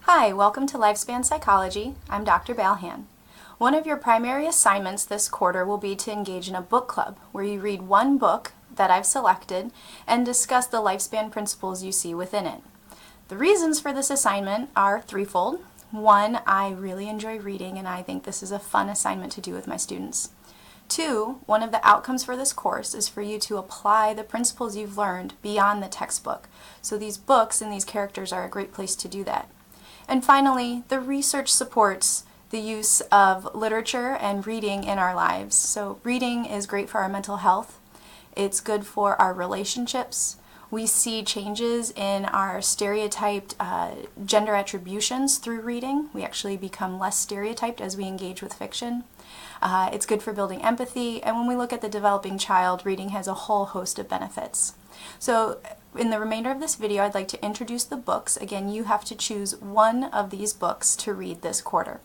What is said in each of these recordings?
Hi, welcome to Lifespan Psychology. I'm Dr. Balhan. One of your primary assignments this quarter will be to engage in a book club where you read one book that I've selected and discuss the lifespan principles you see within it. The reasons for this assignment are threefold. One, I really enjoy reading and I think this is a fun assignment to do with my students. Two, one of the outcomes for this course is for you to apply the principles you've learned beyond the textbook. So these books and these characters are a great place to do that. And finally, the research supports the use of literature and reading in our lives. So reading is great for our mental health. It's good for our relationships. We see changes in our stereotyped gender attributions through reading. We actually become less stereotyped as we engage with fiction. It's good for building empathy, and when we look at the developing child, reading has a whole host of benefits. So in the remainder of this video, I'd like to introduce the books. Again, you have to choose one of these books to read this quarter.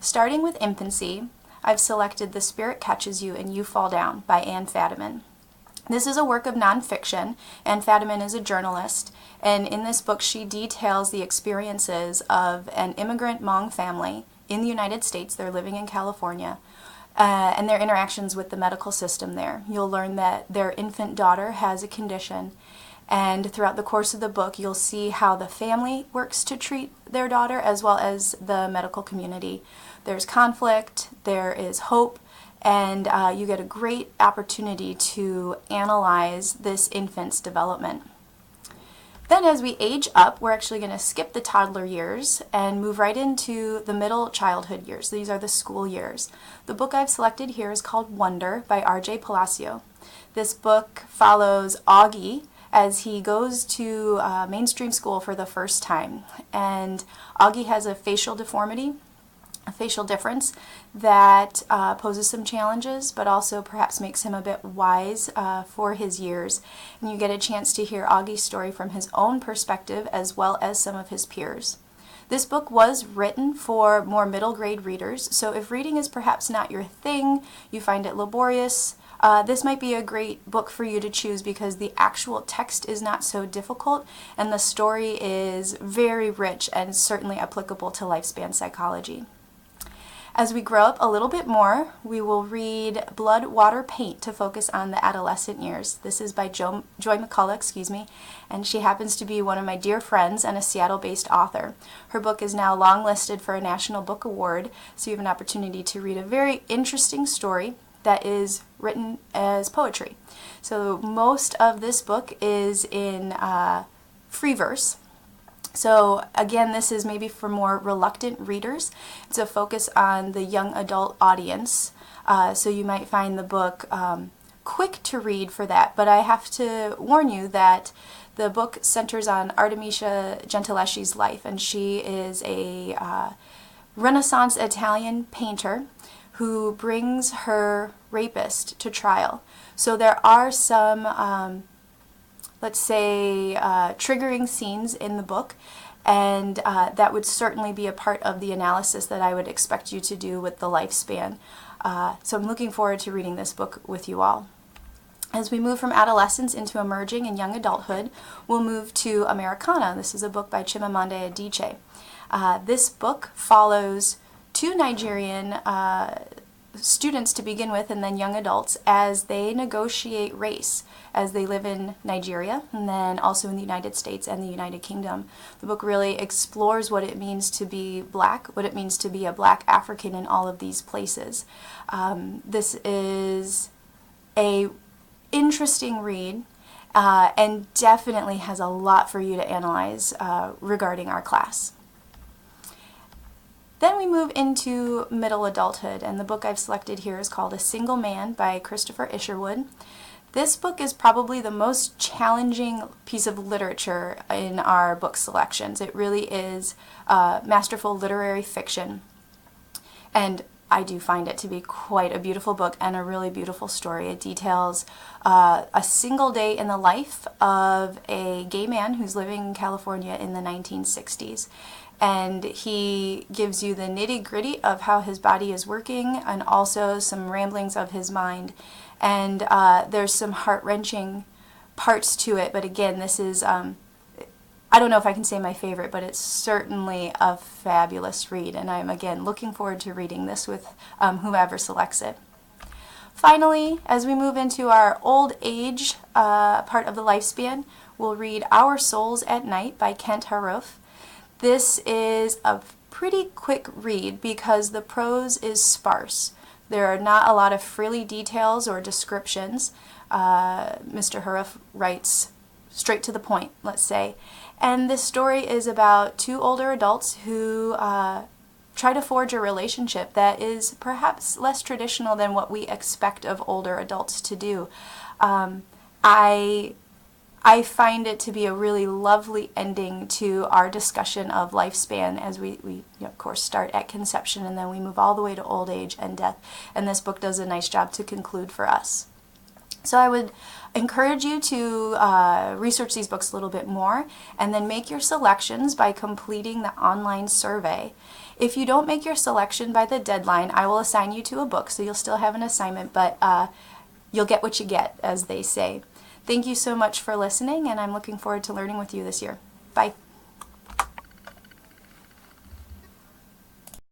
Starting with infancy, I've selected The Spirit Catches You and You Fall Down by Ann Fadiman. This is a work of nonfiction. Ann Fadiman is a journalist, and in this book she details the experiences of an immigrant Hmong family in the United States. They're living in California, and their interactions with the medical system there. You'll learn that their infant daughter has a condition, and throughout the course of the book you'll see how the family works to treat their daughter as well as the medical community. There's conflict, there is hope, and you get a great opportunity to analyze this infant's development. Then as we age up, we're actually going to skip the toddler years and move right into the middle childhood years. These are the school years. The book I've selected here is called Wonder by R.J. Palacio. This book follows Augie as he goes to mainstream school for the first time. And Augie has a facial deformity, a facial difference that poses some challenges, but also perhaps makes him a bit wise for his years. And you get a chance to hear Augie's story from his own perspective as well as some of his peers. This book was written for more middle grade readers, so if reading is perhaps not your thing, you find it laborious, this might be a great book for you to choose because the actual text is not so difficult and the story is very rich and certainly applicable to lifespan psychology. As we grow up a little bit more, we will read Blood, Water, Paint to focus on the adolescent years. This is by Joy McCullough, and she happens to be one of my dear friends and a Seattle-based author. Her book is now longlisted for a National Book Award, so you have an opportunity to read a very interesting story that is written as poetry. So most of this book is in free verse. So again, this is maybe for more reluctant readers. It's a focus on the young adult audience. So you might find the book quick to read for that. But I have to warn you that the book centers on Artemisia Gentileschi's life, and she is a Renaissance Italian painter who brings her rapist to trial. So there are some let's say, triggering scenes in the book, and that would certainly be a part of the analysis that I would expect you to do with the lifespan. So I'm looking forward to reading this book with you all. As we move from adolescence into emerging and young adulthood, we'll move to Americana. This is a book by Chimamanda Adichie. This book follows two Nigerian students to begin with and then young adults as they negotiate race as they live in Nigeria and then also in the United States and the United Kingdom. The book really explores what it means to be black, what it means to be a black African in all of these places. This is a interesting read and definitely has a lot for you to analyze regarding our class. Then we move into middle adulthood, and the book I've selected here is called A Single Man by Christopher Isherwood. This book is probably the most challenging piece of literature in our book selections. It really is masterful literary fiction, and I do find it to be quite a beautiful book and a really beautiful story. It details a single day in the life of a gay man who's living in California in the 1960s. And he gives you the nitty-gritty of how his body is working and also some ramblings of his mind. And there's some heart-wrenching parts to it, but again, this is I don't know if I can say my favorite, but it's certainly a fabulous read, and I'm again looking forward to reading this with whomever selects it. Finally, as we move into our old age part of the lifespan, we'll read Our Souls at Night by Kent Haruf. This is a pretty quick read because the prose is sparse. There are not a lot of frilly details or descriptions. Mr. Haruf writes straight to the point, let's say. And this story is about two older adults who try to forge a relationship that is perhaps less traditional than what we expect of older adults to do. I find it to be a really lovely ending to our discussion of lifespan as we of course start at conception and then we move all the way to old age and death, and this book does a nice job to conclude for us. So I would encourage you to research these books a little bit more and then make your selections by completing the online survey. If you don't make your selection by the deadline, I will assign you to a book, so you'll still have an assignment, but you'll get what you get, as they say. Thank you so much for listening, and I'm looking forward to learning with you this year. Bye.